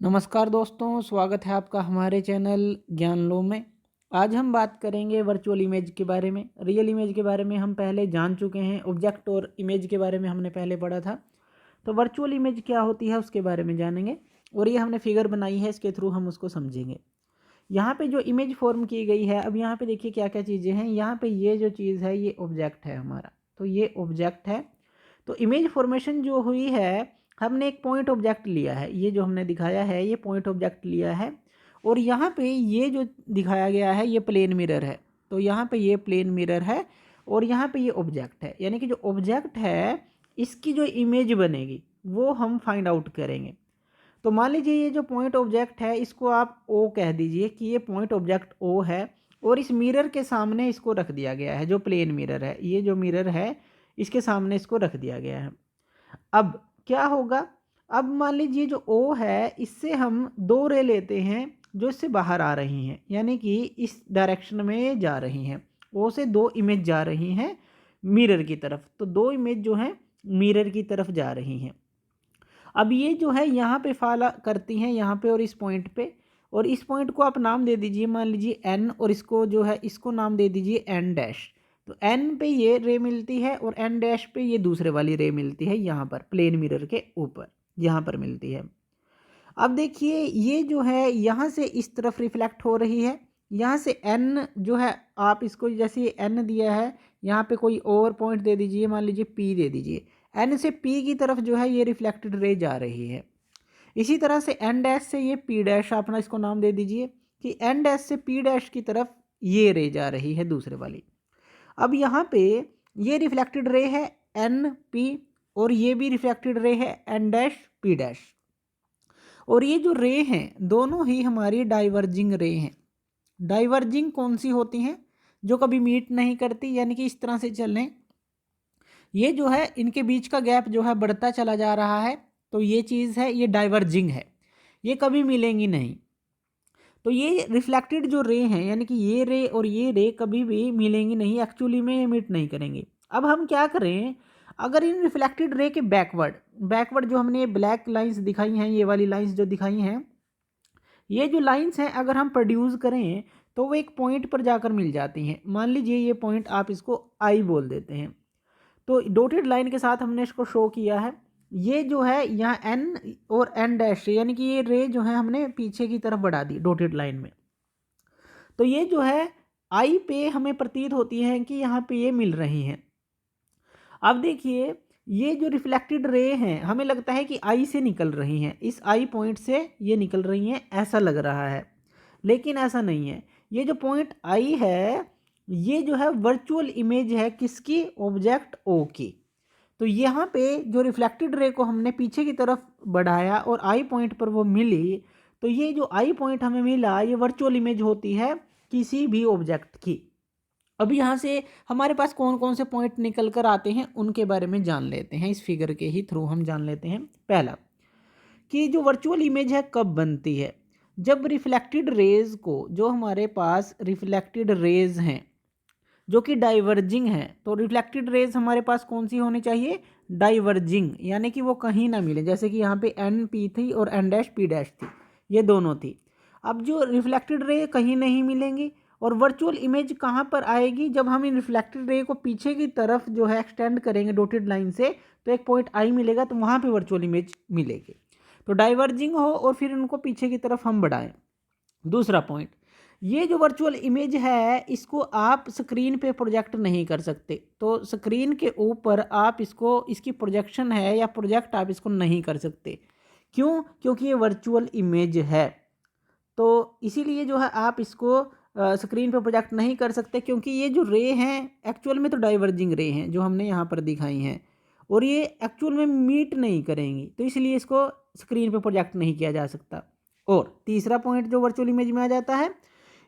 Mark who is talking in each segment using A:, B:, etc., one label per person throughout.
A: नमस्कार दोस्तों, स्वागत है आपका हमारे चैनल ज्ञान लो में। आज हम बात करेंगे वर्चुअल इमेज के बारे में। रियल इमेज के बारे में हम पहले जान चुके हैं, ऑब्जेक्ट और इमेज के बारे में हमने पहले पढ़ा था। तो वर्चुअल इमेज क्या होती है उसके बारे में जानेंगे और ये हमने फिगर बनाई है, इसके थ्रू हम उसको समझेंगे। यहाँ पे जो इमेज फॉर्म की गई है, अब यहाँ पे देखिए क्या क्या चीज़ें हैं। यहाँ पे ये जो चीज़ है ये ऑब्जेक्ट है हमारा, तो ये ऑब्जेक्ट है। तो इमेज फॉर्मेशन जो हुई है, हमने एक पॉइंट ऑब्जेक्ट लिया है, ये जो हमने दिखाया है ये पॉइंट ऑब्जेक्ट लिया है। और यहाँ पे ये जो दिखाया गया है ये प्लेन मिरर है, तो यहाँ पे ये प्लेन मिरर है और यहाँ पे ये ऑब्जेक्ट है। यानी कि जो ऑब्जेक्ट है इसकी जो इमेज बनेगी वो हम फाइंड आउट करेंगे। तो मान लीजिए ये जो पॉइंट ऑब्जेक्ट है इसको आप ओ कह दीजिए कि ये पॉइंट ऑब्जेक्ट ओ है, और इस मिरर के सामने इसको रख दिया गया है, जो प्लेन मिरर है, ये जो मिरर है इसके सामने इसको रख दिया गया है। अब क्या होगा, अब मान लीजिए जो ओ है इससे हम दो रे लेते हैं जो इससे बाहर आ रही हैं, यानी कि इस डायरेक्शन में जा रही हैं। ओ से दो इमेज जा रही हैं मिरर की तरफ, तो दो इमेज जो हैं मिरर की तरफ जा रही हैं। अब ये जो है यहाँ पे फॉलो करती हैं, यहाँ पे और इस पॉइंट पे, और इस पॉइंट को आप नाम दे दीजिए, मान लीजिए एन, और इसको जो है इसको नाम दे दीजिए एन डैश। तो एन पे ये रे मिलती है और एन डैश पे ये दूसरे वाली रे मिलती है, यहाँ पर प्लेन मिरर के ऊपर यहाँ पर मिलती है। अब देखिए ये जो है यहाँ से इस तरफ रिफ्लेक्ट हो रही है, यहाँ से एन जो है आप इसको जैसे ये एन दिया है यहाँ पे कोई और पॉइंट दे दीजिए, मान लीजिए पी दे दीजिए। एन से पी की तरफ जो है ये रिफ्लेक्टेड रे जा रही है। इसी तरह से एन डैश से ये पी डैश, अपना इसको नाम दे दीजिए कि एन डैश से पी डैश की तरफ ये रे जा रही है दूसरे वाली। अब यहाँ पे ये रिफ्लेक्टेड रे है एन पी, और ये भी रिफ्लेक्टेड रे है एन डैश पी डैश, और ये जो रे हैं दोनों ही हमारी डाइवर्जिंग रे हैं। डाइवर्जिंग कौन सी होती हैं? जो कभी मीट नहीं करती, यानी कि इस तरह से चलें, ये जो है इनके बीच का गैप जो है बढ़ता चला जा रहा है, तो ये चीज़ है ये डाइवर्जिंग है, ये कभी मिलेंगी नहीं। तो ये रिफ्लेक्टेड जो रे हैं, यानी कि ये रे और ये रे कभी भी मिलेंगी नहीं, एक्चुअली में मीट नहीं करेंगे। अब हम क्या करें, अगर इन रिफ्लेक्टेड रे के बैकवर्ड बैकवर्ड जो हमने ब्लैक लाइंस दिखाई हैं, ये वाली लाइंस जो दिखाई हैं, ये जो लाइंस हैं अगर हम प्रोड्यूस करें तो वो एक पॉइंट पर जाकर मिल जाती हैं। मान लीजिए ये पॉइंट आप इसको आई बोल देते हैं, तो डॉटेड लाइन के साथ हमने इसको शो किया है। ये जो है यहाँ एन और एन डैश, यानी कि ये रे जो है हमने पीछे की तरफ बढ़ा दी डॉटेड लाइन में। तो ये जो है आई पे हमें प्रतीत होती है कि यहाँ पे ये मिल रही हैं। अब देखिए ये जो रिफ्लेक्टेड रे हैं हमें लगता है कि आई से निकल रही हैं, इस आई पॉइंट से ये निकल रही हैं, ऐसा लग रहा है, लेकिन ऐसा नहीं है। ये जो पॉइंट आई है ये जो है वर्चुअल इमेज है किसकी? ऑब्जेक्ट ओ की। तो यहाँ पे जो रिफ्लेक्टेड रे को हमने पीछे की तरफ बढ़ाया और आई पॉइंट पर वो मिली, तो ये जो आई पॉइंट हमें मिला ये वर्चुअल इमेज होती है किसी भी ऑब्जेक्ट की। अब यहाँ से हमारे पास कौन कौन से पॉइंट निकल कर आते हैं उनके बारे में जान लेते हैं, इस फिगर के ही थ्रू हम जान लेते हैं। पहला कि जो वर्चुअल इमेज है कब बनती है? जब रिफ्लेक्टेड रेज को, जो हमारे पास रिफ्लेक्टेड रेज हैं जो कि डाइवर्जिंग है, तो रिफ्लेक्टेड रेज हमारे पास कौन सी होनी चाहिए? डाइवर्जिंग, यानी कि वो कहीं ना मिले, जैसे कि यहाँ पे एन पी थी और एन डैश पी डैश थी, ये दोनों थी। अब जो रिफ्लेक्टेड रे कहीं नहीं मिलेंगी, और वर्चुअल इमेज कहाँ पर आएगी? जब हम इन रिफ्लेक्टेड रे को पीछे की तरफ जो है एक्सटेंड करेंगे डॉटेड लाइन से, तो एक पॉइंट आई मिलेगा, तो वहाँ पे वर्चुअल इमेज मिलेगी। तो डाइवर्जिंग हो और फिर उनको पीछे की तरफ हम बढ़ाएं। दूसरा पॉइंट, ये जो वर्चुअल इमेज है इसको आप स्क्रीन पे प्रोजेक्ट नहीं कर सकते, तो स्क्रीन के ऊपर आप इसको, इसकी प्रोजेक्शन है या प्रोजेक्ट आप इसको नहीं कर सकते। क्यों? क्योंकि ये वर्चुअल इमेज है, तो इसीलिए जो है आप इसको स्क्रीन पे प्रोजेक्ट नहीं कर सकते, क्योंकि ये जो रे हैं एक्चुअल में तो डाइवर्जिंग रे हैं जो हमने यहाँ पर दिखाई हैं, और ये एक्चुअल में मीट नहीं करेंगी, तो इसलिए इसको स्क्रीन पे प्रोजेक्ट नहीं किया जा सकता। और तीसरा पॉइंट जो वर्चुअल इमेज में आ जाता है,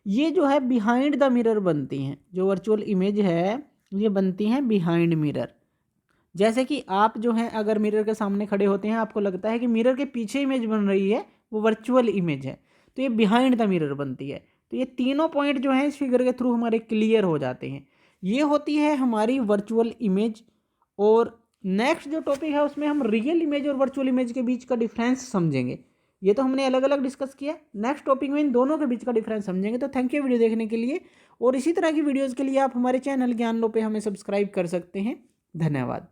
A: ये जो है बिहाइंड द मिरर बनती हैं। जो वर्चुअल इमेज है ये बनती हैं बिहाइंड मिरर। जैसे कि आप जो हैं अगर मिरर के सामने खड़े होते हैं, आपको लगता है कि मिरर के पीछे इमेज बन रही है, वो वर्चुअल इमेज है, तो ये बिहाइंड द मिरर बनती है। तो ये तीनों पॉइंट जो हैं इस फिगर के थ्रू हमारे क्लियर हो जाते हैं। ये होती है हमारी वर्चुअल इमेज। और नेक्स्ट जो टॉपिक है उसमें हम रियल इमेज और वर्चुअल इमेज के बीच का डिफरेंस समझेंगे। ये तो हमने अलग अलग डिस्कस किया। नेक्स्ट टॉपिक में इन दोनों के बीच का डिफरेंस समझेंगे। तो थैंक यू वीडियो देखने के लिए, और इसी तरह की वीडियोज़ के लिए आप हमारे चैनल ज्ञान लो पे हमें सब्सक्राइब कर सकते हैं। धन्यवाद।